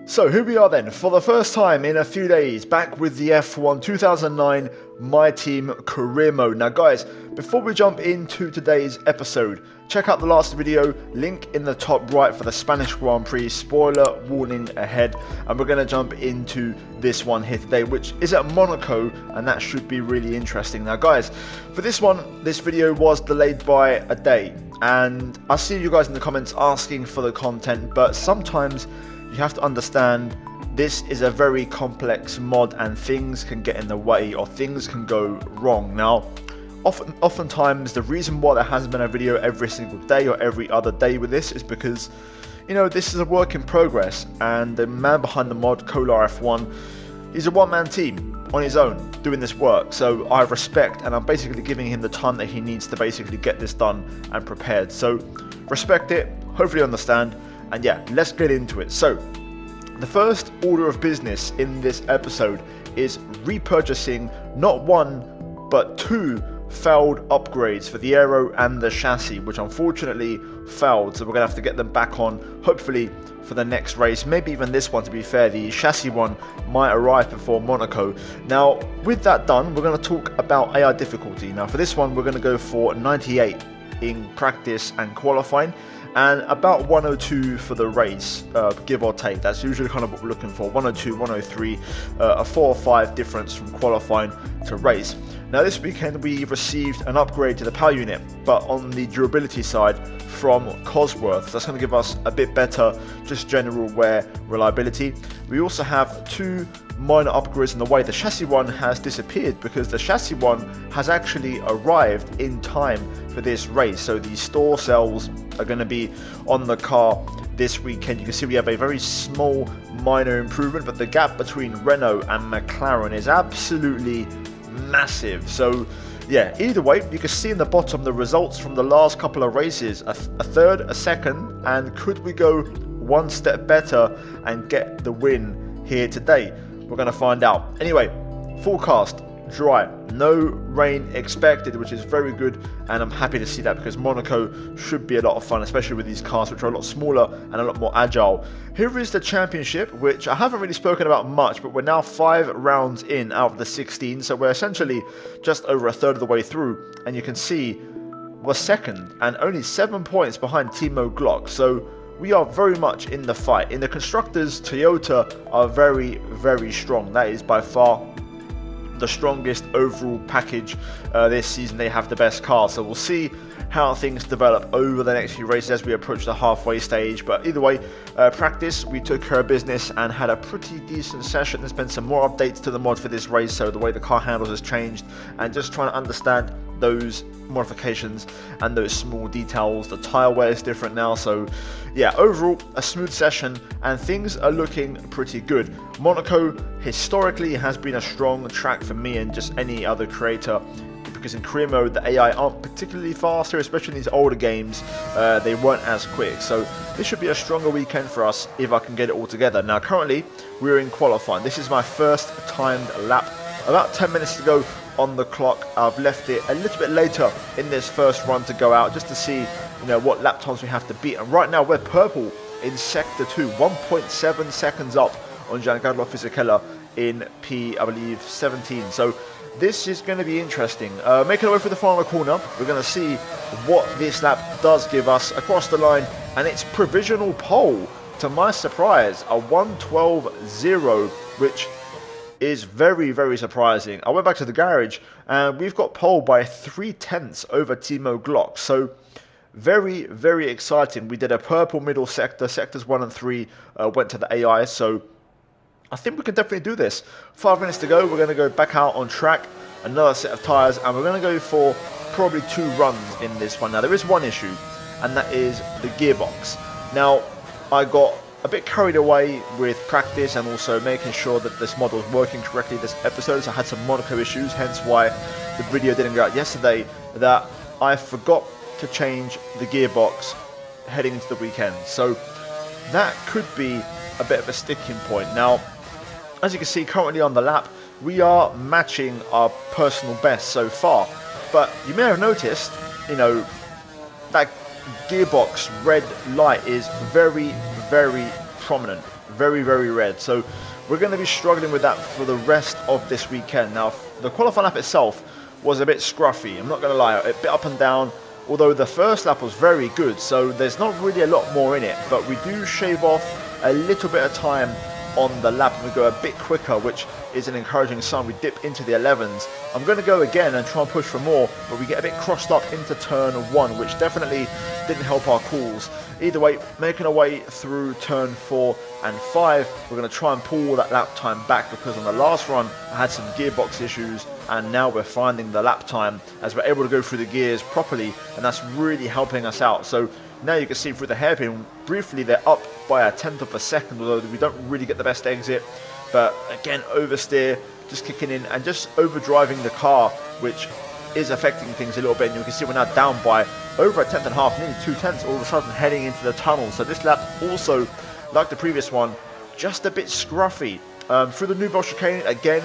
So here we are then, for the first time in a few days, back with the F1 2009 My Team Career Mode. Now guys, before we jump into today's episode, check out the last video, link in the top right for the Spanish Grand Prix, spoiler warning ahead, and we're going to jump into this one here today, which is at Monaco, and that should be really interesting. Now guys, for this one, this video was delayed by a day, and I see you guys in the comments asking for the content, but sometimes you have to understand this is a very complex mod and things can get in the way or things can go wrong. Now, oftentimes the reason why there hasn't been a video every single day or every other day with this is because, you know, this is a work in progress, and the man behind the mod, Kolar F1, he's a one-man team on his own doing this work. So I respect, and I'm basically giving him the time that he needs to basically get this done and prepared. So respect it, hopefully understand. And yeah, let's get into it. So, the first order of business in this episode is repurchasing not one, but two failed upgrades for the aero and the chassis, which unfortunately failed. So we're going to have to get them back on, hopefully, for the next race. Maybe even this one, to be fair. The chassis one might arrive before Monaco. Now, with that done, we're going to talk about AI difficulty. Now, for this one, we're going to go for 98 in practice and qualifying, and about 102 for the race, give or take. That's usually kind of what we're looking for, 102, 103, a 4 or 5 difference from qualifying to race. Now this weekend we received an upgrade to the power unit, but on the durability side from Cosworth. That's going to give us a bit better just general wear reliability. We also have two minor upgrades in the way. The chassis one has disappeared because the chassis one has actually arrived in time for this race. So the store cells are going to be on the car this weekend. You can see we have a very small minor improvement, but the gap between Renault and McLaren is absolutely massive. So yeah, either way, you can see in the bottom the results from the last couple of races, a third, a second, and could we go one step better and get the win here today? We're going to find out. Anyway, forecast, dry, no rain expected, which is very good, and I'm happy to see that because Monaco should be a lot of fun, especially with these cars which are a lot smaller and a lot more agile. Here is the championship, which I haven't really spoken about much, but we're now 5 rounds in out of the 16, so we're essentially just over a third of the way through, and you can see we're second and only 7 points behind Timo Glock. So we are very much in the fight. In the constructors, Toyota are very, very strong. That is by far the strongest overall package this season. They have the best car, so we'll see how things develop over the next few races as we approach the halfway stage. But either way, practice, we took care of business and had a pretty decent session. There's been some more updates to the mod for this race, so the way the car handles has changed, and just trying to understand those modifications and those small details. The tyre wear is different now, so yeah, overall a smooth session and things are looking pretty good. Monaco historically has been a strong track for me and just any other creator, because in career mode the AI aren't particularly faster, especially in these older games. They weren't as quick, so this should be a stronger weekend for us if I can get it all together. Now currently we're in qualifying. This is my first timed lap, about 10 minutes to go on the clock. I've left it a little bit later in this first run to go out just to see, you know, what lap times we have to beat. And right now we're purple in sector 2, 1.7 seconds up on Giancarlo Fisichella in P, I believe, 17. So this is going to be interesting. Making our way through the final corner, we're going to see what this lap does give us across the line, and it's provisional pole. To my surprise, a 1:12.0, which is very, very surprising. I went back to the garage and we've got pole by 3/10 over Timo Glock. So very, very exciting. We did a purple middle sector, sectors 1 and 3 went to the AI. So I think we can definitely do this. 5 minutes to go. We're going to go back out on track, another set of tyres, and we're going to go for probably 2 runs in this one. Now there is one issue, and that is the gearbox. Now I got a bit carried away with practice and also making sure that this model was working correctly this episode, so I had some Monaco issues, hence why the video didn't go out yesterday, that I forgot to change the gearbox heading into the weekend. So that could be a bit of a sticking point. Now, as you can see currently on the lap, we are matching our personal best so far, but you may have noticed, you know, that gearbox red light is very, very prominent, very, very red. So we're going to be struggling with that for the rest of this weekend. Now, the qualifying lap itself was a bit scruffy, I'm not going to lie, a bit up and down, although the first lap was very good, so there's not really a lot more in it, but we do shave off a little bit of time on the lap and we go a bit quicker, which is an encouraging sign. We dip into the 11s. I'm going to go again and try and push for more, but we get a bit crossed up into turn 1, which definitely didn't help our calls. Either way, making our way through turn 4 and 5, we're going to try and pull that lap time back, because on the last run I had some gearbox issues, and now we're finding the lap time as we're able to go through the gears properly, and that's really helping us out. So now you can see through the hairpin, briefly they're up by a tenth of a second, although we don't really get the best exit. But again, oversteer, just kicking in and just overdriving the car, which is affecting things a little bit. And you can see we're now down by over a tenth and a half, nearly 2 tenths all of a sudden heading into the tunnel. So this lap also, like the previous one, just a bit scruffy. Through the Nouvelle chicane, again,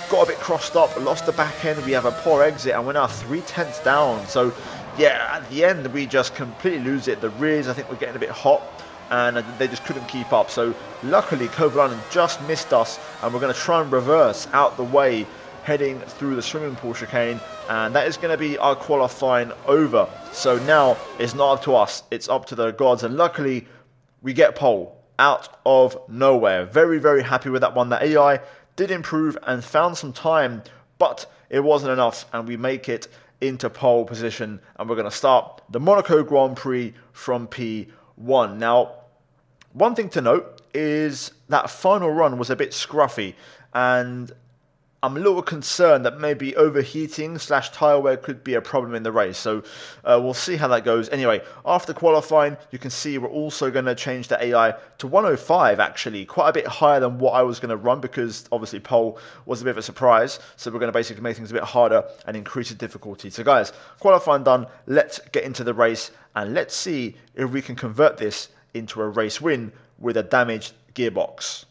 got a bit crossed up, lost the back end, we have a poor exit, and we're now 3 tenths down. So yeah, at the end we just completely lose it. The rears, I think, were getting a bit hot, and they just couldn't keep up. So luckily Kolar just missed us, and we're going to try and reverse out the way heading through the swimming pool chicane, and that is going to be our qualifying over. So now it's not up to us, it's up to the gods, and luckily we get pole out of nowhere. Very, very happy with that one. The AI did improve and found some time, but it wasn't enough, and we make it into pole position, and we're going to start the Monaco Grand Prix from P1. Now, one thing to note is that final run was a bit scruffy, and I'm a little concerned that maybe overheating / tyre wear could be a problem in the race. So we'll see how that goes. Anyway, after qualifying, you can see we're also going to change the AI to 105, actually. Quite a bit higher than what I was going to run, because obviously pole was a bit of a surprise. So we're going to basically make things a bit harder and increase the difficulty. So guys, qualifying done. Let's get into the race, and let's see if we can convert this into a race win with a damaged gearbox.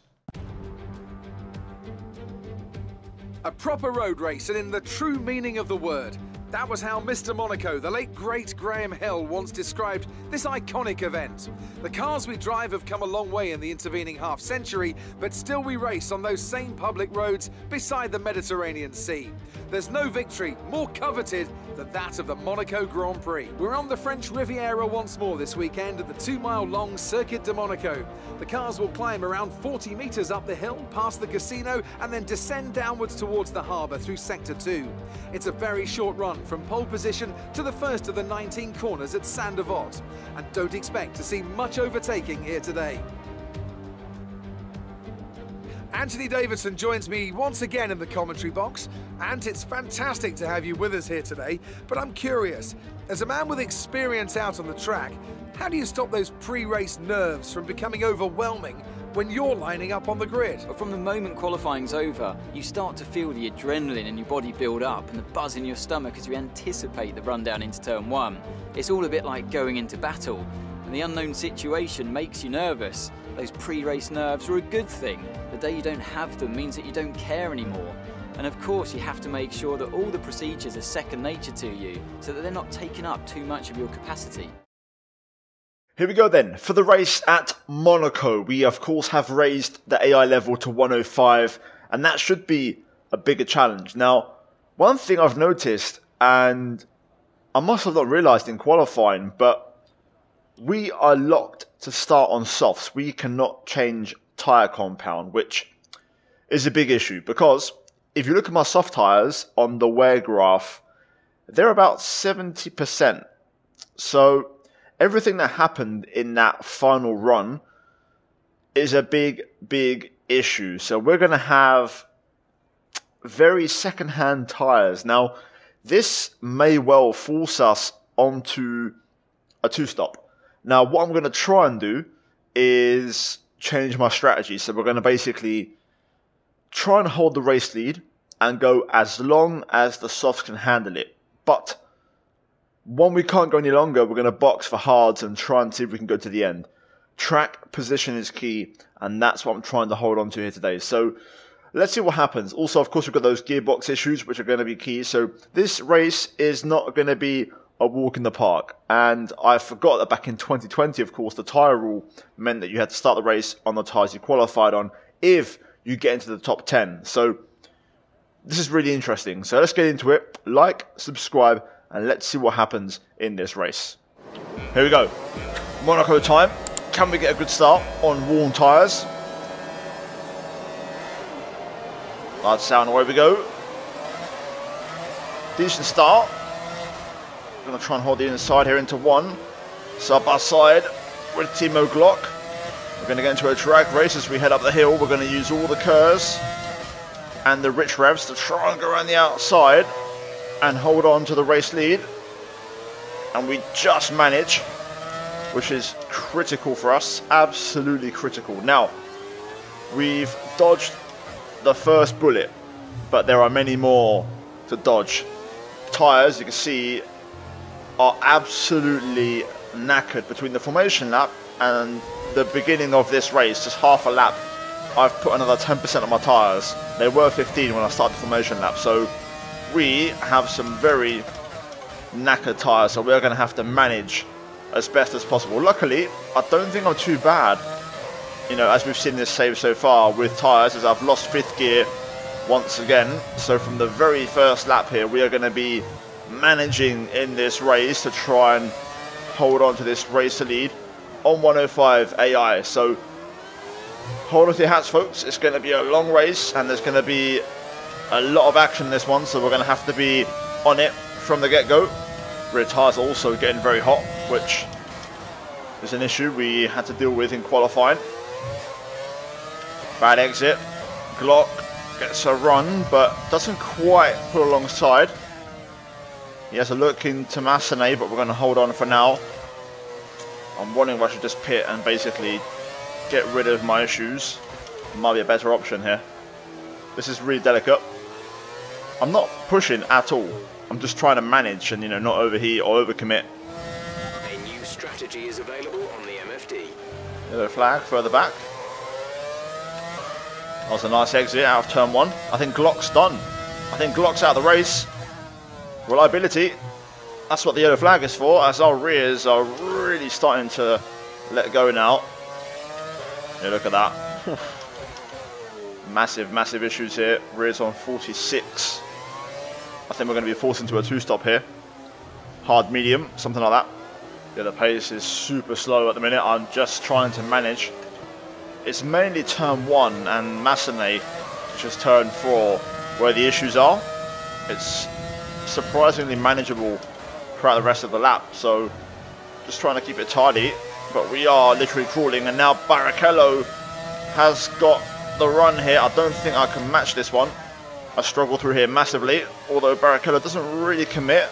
A proper road race, and in the true meaning of the word. That was how Mr. Monaco, the late great Graham Hill, once described this iconic event. The cars we drive have come a long way in the intervening half-century, but still we race on those same public roads beside the Mediterranean Sea. There's no victory more coveted than that of the Monaco Grand Prix. We're on the French Riviera once more this weekend at the 2-mile-long Circuit de Monaco. The cars will climb around 40 metres up the hill, past the casino, and then descend downwards towards the harbour through Sector 2. It's a very short run from pole position to the first of the 19 corners at Saint-Devote, and don't expect to see much overtaking here today. Anthony Davidson joins me once again in the commentary box, and it's fantastic to have you with us here today. But I'm curious, as a man with experience out on the track, how do you stop those pre-race nerves from becoming overwhelming when you're lining up on the grid? From the moment qualifying's over, you start to feel the adrenaline in your body build up and the buzz in your stomach as you anticipate the run down into turn 1. It's all a bit like going into battle, and the unknown situation makes you nervous. Those pre-race nerves are a good thing. The day you don't have them means that you don't care anymore. And of course, you have to make sure that all the procedures are second nature to you, so that they're not taking up too much of your capacity. Here we go then. For the race at Monaco, we of course have raised the AI level to 105, and that should be a bigger challenge. Now, one thing I've noticed, and I must have not realised in qualifying, but we are locked to start on softs. We cannot change tyre compound, which is a big issue, because if you look at my soft tyres on the wear graph, they're about 70%. So everything that happened in that final run is a big, big issue. So we're going to have very second-hand tyres. Now, this may well force us onto a two-stop. Now, what I'm going to try and do is change my strategy. So we're going to basically try and hold the race lead and go as long as the softs can handle it. But when we can't go any longer, we're going to box for hards and try and see if we can go to the end. Track position is key, and that's what I'm trying to hold on to here today. So let's see what happens. Also, of course, we've got those gearbox issues, which are going to be key. So this race is not going to be a walk in the park. And I forgot that back in 2020, of course, the tyre rule meant that you had to start the race on the tyres you qualified on if you get into the top 10. So this is really interesting. So let's get into it. Like, subscribe, and let's see what happens in this race. Here we go. Monaco time. Can we get a good start on worn tyres? Lights sound, away we go. Decent start. Going to try and hold the inside here into one. Side by side with Timo Glock. We're going to get into a drag race as we head up the hill. We're going to use all the curves and the rich revs to try and go around the outside and hold on to the race lead. And we just manage, which is critical for us. Absolutely critical. Now, we've dodged the first bullet, but there are many more to dodge. Tyres, you can see, are absolutely knackered between the formation lap and the beginning of this race. Just half a lap, I've put another 10% on my tyres. They were 15 when I started the formation lap, so we have some very knackered tyres, so we're going to have to manage as best as possible. Luckily, I don't think I'm too bad, you know, as we've seen this save so far with tyres, as I've lost 5th gear once again. So from the very first lap here, we are going to be managing in this race to try and hold on to this race lead on 105 AI. So hold on to your hats, folks. It's going to be a long race and there's going to be a lot of action in this one, so we're going to have to be on it from the get-go. Rear tyres are also getting very hot, which is an issue we had to deal with in qualifying. Bad exit. Glock gets a run, but doesn't quite pull alongside. He has a look into Massenet, but we're going to hold on for now. I'm wondering if I should just pit and basically get rid of my issues. Might be a better option here. This is really delicate. I'm not pushing at all. I'm just trying to manage and, you know, not overheat or overcommit. A new strategy is available on the MFD. Yellow flag further back. That was a nice exit out of turn 1. I think Glock's done. I think Glock's out of the race. Reliability. That's what the yellow flag is for, as our rears are really starting to let go now. Yeah, look at that. Massive, massive issues here. Rears on 46. I think we're going to be forced into a 2-stop here. Hard medium, something like that. Yeah, the pace is super slow at the minute. I'm just trying to manage. It's mainly turn 1 and Massenet, which is turn 4, where the issues are. It's surprisingly manageable throughout the rest of the lap, so just trying to keep it tidy. But we are literally crawling, and now Barrichello has got the run here. I don't think I can match this one. I struggle through here massively, although Barrichello doesn't really commit.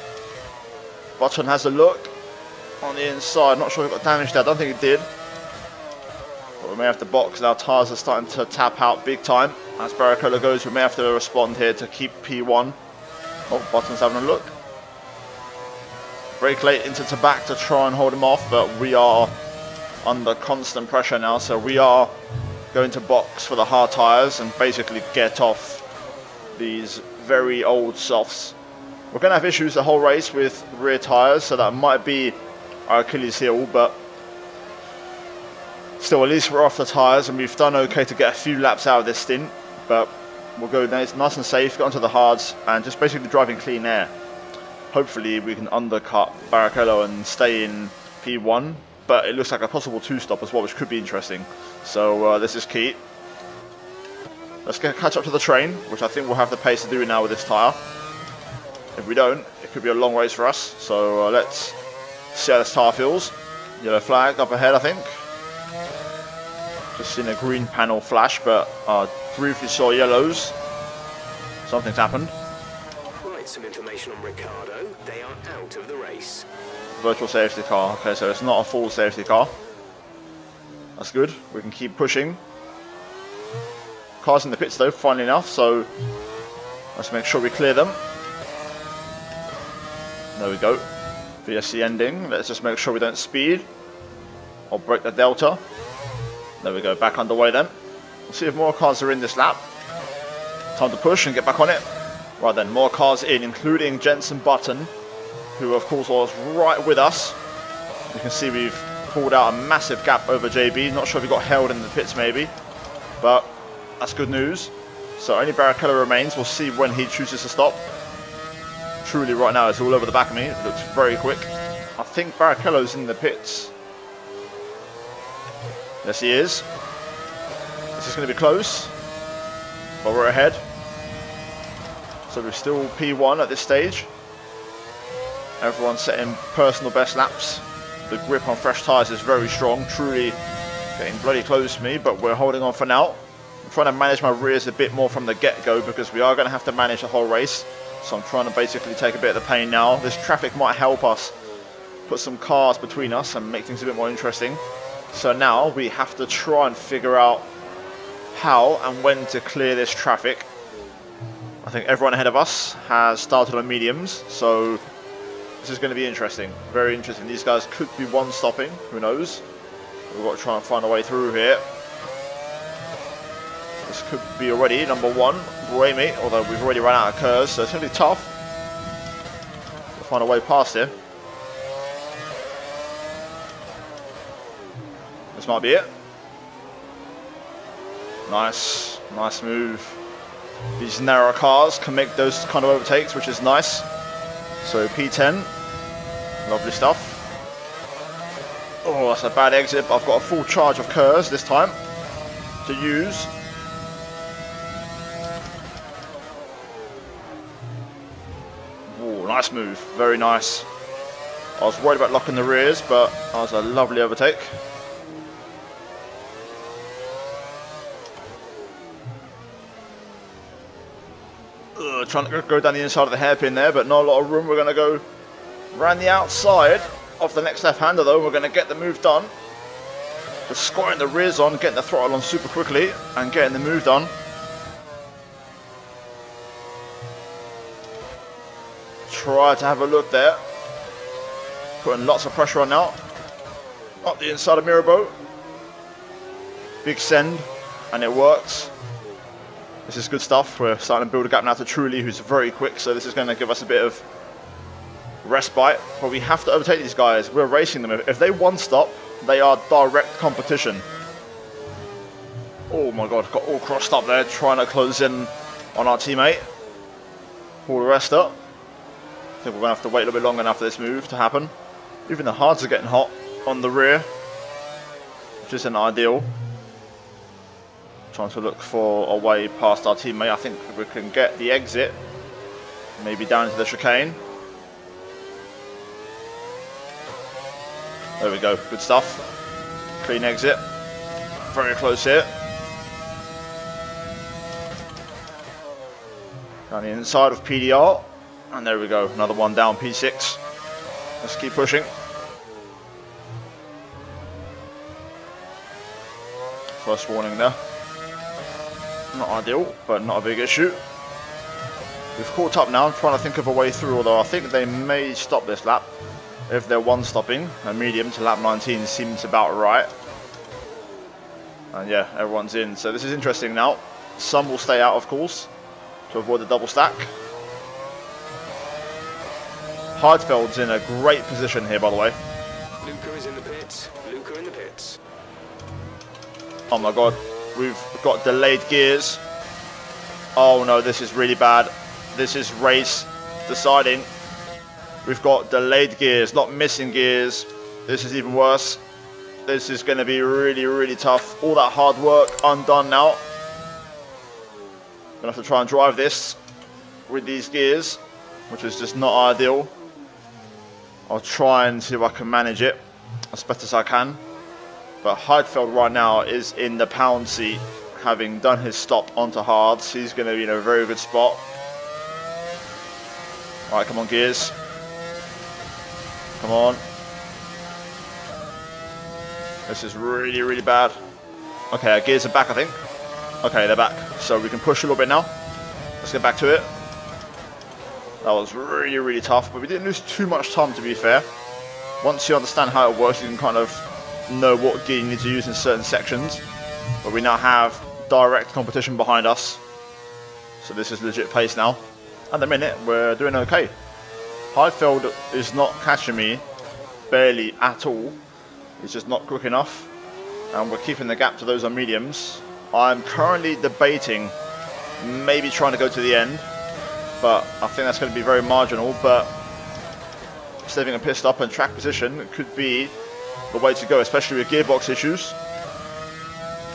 Button has a look on the inside. Not sure he got damage there. I don't think he did. But we may have to box. Our tyres are starting to tap out big time. As Barrichello goes, we may have to respond here to keep P1. Oh, Button's having a look. Brake late into back to try and hold him off, but we are under constant pressure now, so we are going to box for the hard tyres and basically get off these very old softs. We're going to have issues the whole race with rear tyres, so that might be our Achilles heel, but still, at least we're off the tyres and we've done okay to get a few laps out of this stint. But we'll go nice and safe, get onto the hards and just basically drive in clean air. Hopefully we can undercut Barrichello and stay in P1, but it looks like a possible 2-stop as well, which could be interesting. So this is key. Let's catch up to the train, which I think we'll have the pace to do now with this tyre. If we don't, it could be a long race for us. So let's see how this tyre feels. Yellow flag up ahead, I think. Just seen a green panel flash, but briefly saw yellows. Something's happened. Right, some information on Ricardo. They are out of the race. Virtual safety car. Okay, so it's not a full safety car. That's good. We can keep pushing. Cars in the pits though, finally enough, so let's make sure we clear them. There we go. VSC ending. Let's just make sure we don't speed or break the delta. There we go, back underway then. We'll see if more cars are in this lap. Time to push and get back on it. Right then, more cars in, including Jensen Button. who of course was right with us. You can see we've pulled out a massive gap over JB. Not sure if he got held in the pits maybe, but that's good news. So only Barrichello remains. We'll see when he chooses to stop. Truly right now it's all over the back of me. It looks very quick. I think Barrichello's in the pits. Yes, he is. This is going to be close, but we're ahead. So we're still P1 at this stage. Everyone's setting personal best laps. The grip on fresh tyres is very strong, truly getting bloody close to me, but we're holding on for now. I'm trying to manage my rears a bit more from the get-go because we are going to have to manage the whole race. So I'm trying to basically take a bit of the pain now. This traffic might help us put some cars between us and make things a bit more interesting. So now we have to try and figure out how and when to clear this traffic. I think everyone ahead of us has started on mediums, so this is going to be interesting. Very interesting. These guys could be one-stopping, who knows. We've got to try and find a way through here. This could be already number one, Buemi, although we've already run out of curves, so it's going to be tough to find a way past here. This might be it. Nice, nice move. These narrow cars can make those kind of overtakes, which is nice. So P10, lovely stuff. Oh, that's a bad exit, but I've got a full charge of curves this time to use. Oh, nice move, very nice. I was worried about locking the rears, but that was a lovely overtake. Trying to go down the inside of the hairpin there, but not a lot of room. We're going to go around the outside of the next left-hander though. We're going to get the move done. Just squaring the rears on, getting the throttle on super quickly and getting the move done. Try to have a look there. Putting lots of pressure on now. Up the inside of Mirabeau. Big send, and it works. This is good stuff. We're starting to build a gap now to Truly, who's very quick, so this is going to give us a bit of respite. But we have to overtake these guys. We're racing them. If they one-stop, they are direct competition. Oh my god, got all crossed up there, trying to close in on our teammate. Pull the rest up. I think we're going to have to wait a little bit longer now for this move to happen. Even the hards are getting hot on the rear, which isn't ideal. Trying to look for a way past our teammate. I think we can get the exit, maybe down to the chicane. There we go, good stuff. Clean exit. Very close here. Down the inside of PDR. And there we go, another one down, P6. Let's keep pushing. First warning there. Not ideal, but not a big issue. We've caught up now. I'm trying to think of a way through, although I think they may stop this lap. If they're one-stopping, a medium to lap 19 seems about right. And yeah, everyone's in. So this is interesting now. Some will stay out, of course, to avoid the double stack. Heidfeld's in a great position here, by the way. Luca is in the pits. Luca in the pits. Oh my god. We've got delayed gears. Oh no, this is really bad. This is race deciding. We've got delayed gears, not missing gears. This is even worse. This is going to be really, really tough. All that hard work undone now. Gonna have to try and drive this with these gears, which is just not ideal. I'll try and see if I can manage it as best as I can. But Heidfeld right now is in the pound seat, having done his stop onto hards. He's going to be in a very good spot. Alright, come on gears. Come on. This is really, really bad. Okay, our gears are back, I think. Okay, they're back. So we can push a little bit now. Let's get back to it. That was really, really tough, but we didn't lose too much time, to be fair. Once you understand how it works, you can kind of know what gear you need to use in certain sections. But we now have direct competition behind us. So this is legit pace now. At the minute, we're doing okay. Heidfeld is not catching me, barely at all. He's just not quick enough. And we're keeping the gap to those on mediums. I'm currently debating maybe trying to go to the end, but I think that's going to be very marginal. But saving a pit stop and track position could be the way to go, especially with gearbox issues.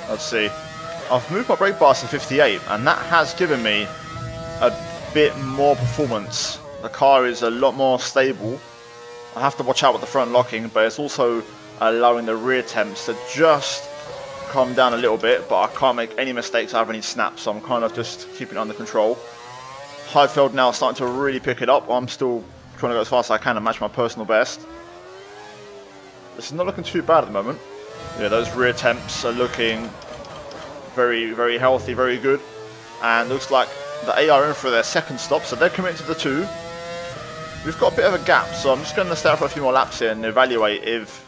Let's see. I've moved my brake bars to 58, and that has given me a bit more performance. The car is a lot more stable. I have to watch out with the front locking, but it's also allowing the rear temps to just calm down a little bit, but I can't make any mistakes. I have any snaps, so I'm kind of just keeping it under control. Heidfeld now starting to really pick it up. I'm still trying to go as fast as I can and match my personal best. This is not looking too bad at the moment. Yeah, those rear temps are looking very, very healthy, very good. And looks like the A are in for their second stop, so they're committed to the 2. We've got a bit of a gap, so I'm just going to stay out for a few more laps here and evaluate if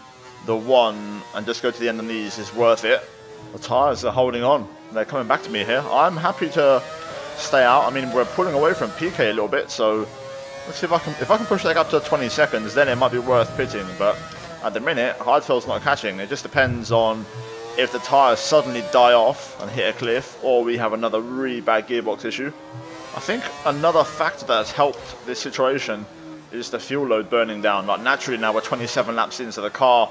the 1 and just go to the end of these is worth it. The tyres are holding on. They're coming back to me here. I'm happy to stay out. I mean, we're pulling away from PK a little bit, so let's see if I can push that up to 20 seconds, then it might be worth pitting. But at the minute, Heidfeld's not catching. It just depends on if the tyres suddenly die off and hit a cliff, or we have another really bad gearbox issue. I think another factor that has helped this situation is the fuel load burning down. Like, naturally now we're 27 laps in, so the car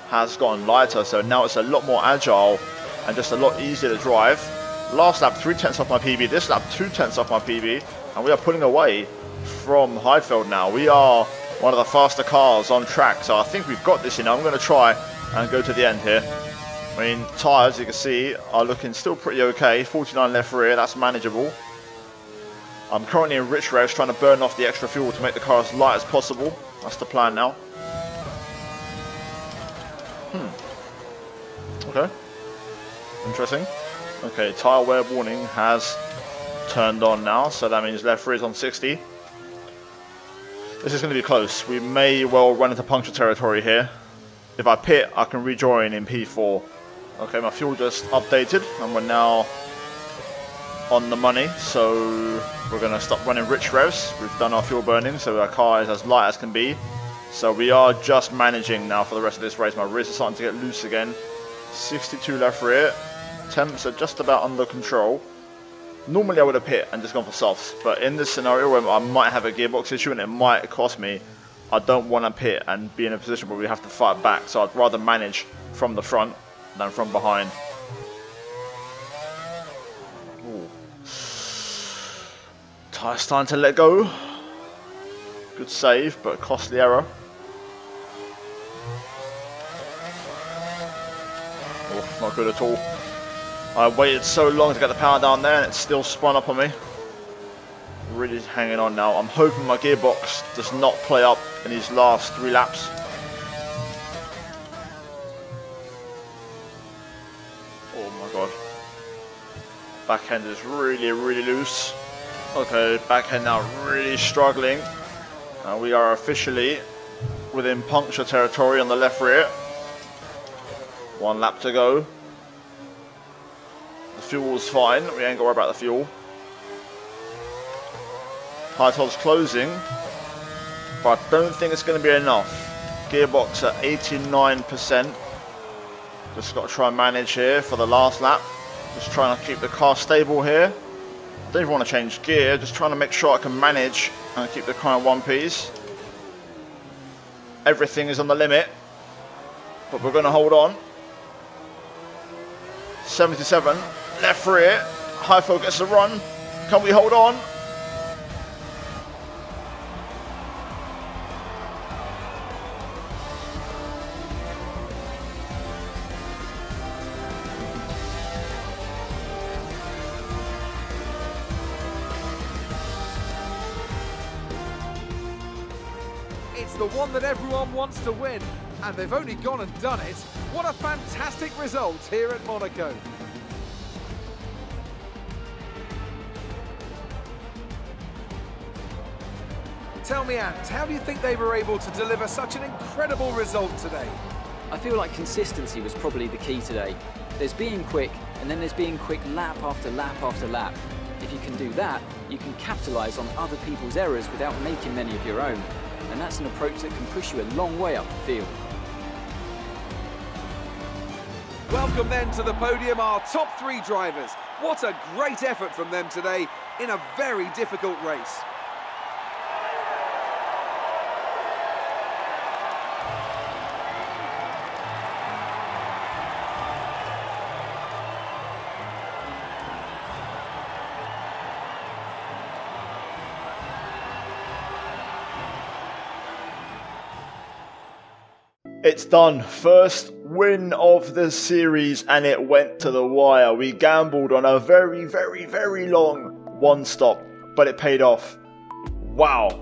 has gotten lighter, so now it's a lot more agile and just a lot easier to drive. Last lap 3/10 off my PB, this lap 2/10 off my PB, and we are pulling away from Heidfeld now. We are one of the faster cars on track, so I think we've got this. I'm going to try and go to the end here. I mean, tyres, you can see, are looking still pretty okay. 49 left rear, that's manageable. I'm currently in rich revs, trying to burn off the extra fuel to make the car as light as possible. That's the plan now. Okay. Interesting. Okay, tyre wear warning has turned on now, so that means left rear is on 60. This is going to be close. We may well run into puncture territory here. If I pit, I can rejoin in P4. Okay, my fuel just updated, and we're now on the money, so we're going to stop running rich revs. We've done our fuel burning, so our car is as light as can be. So we are just managing now for the rest of this race. My rears are starting to get loose again. 62 left rear. Temps are just about under control. Normally I would have pit and just gone for softs, but in this scenario where I might have a gearbox issue and it might cost me, I don't want to pit and be in a position where we have to fight back, so I'd rather manage from the front than from behind. Ooh. Tyre's starting to let go. Good save, but costly error. Oh, not good at all. I waited so long to get the power down there and it still spun up on me. Really hanging on now. I'm hoping my gearbox does not play up in these last 3 laps. Oh my god. Back end is really, really loose. Okay, back end now really struggling. We are officially within puncture territory on the left rear. 1 lap to go. The fuel's fine, we ain't got to worry about the fuel. Heidfeld's closing, but I don't think it's going to be enough. Gearbox at 89%. Just got to try and manage here for the last lap. Just trying to keep the car stable here. I don't even want to change gear, just trying to make sure I can manage and keep the car in one piece. Everything is on the limit, but we're going to hold on. 77, left rear, Heidfeld gets a run. Can we hold on? It's the one that everyone wants to win, and they've only gone and done it. What a fantastic result here at Monaco. Tell me, Ant, how do you think they were able to deliver such an incredible result today? I feel like consistency was probably the key today. There's being quick, and then there's being quick lap after lap after lap. If you can do that, you can capitalise on other people's errors without making many of your own. and that's an approach that can push you a long way up the field. Welcome then to the podium, our top 3 drivers. What a great effort from them today in a very difficult race. It's done. First win of the series, and it went to the wire. We gambled on a very, very, very long one stop, but it paid off. Wow.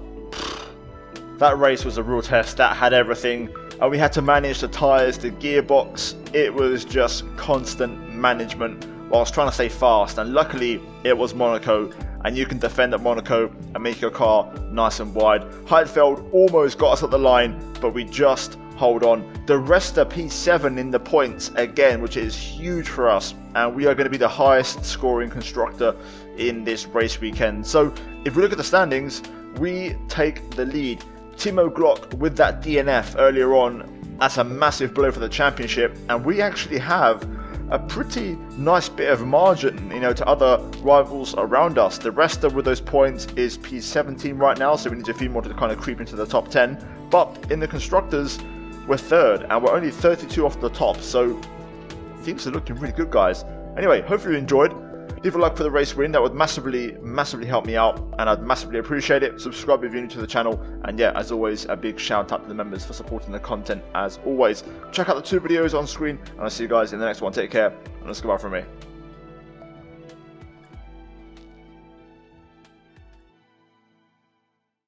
That race was a real test. That had everything. And we had to manage the tyres, the gearbox. It was just constant management whilst trying to stay fast. And luckily, it was Monaco. And you can defend at Monaco and make your car nice and wide. Heidfeld almost got us at the line, but we just hold on. The rest are P7 in the points again, which is huge for us, and we are going to be the highest scoring constructor in this race weekend. So if we look at the standings, we take the lead. Timo Glock with that DNF earlier on, that's a massive blow for the championship, and we actually have a pretty nice bit of margin, to other rivals around us. The rest of with those points is P17 right now, so we need a few more to kind of creep into the top 10. But in the constructors, we're third, and we're only 32 off the top, so things are looking really good, guys. Anyway, hopefully you enjoyed. Leave a like for the race win. That would massively help me out, and I'd massively appreciate it. Subscribe if you're new to the channel, and yeah, as always, a big shout out to the members for supporting the content as always. Check out the 2 videos on screen, and I'll see you guys in the next one. Take care, and let's go out from me.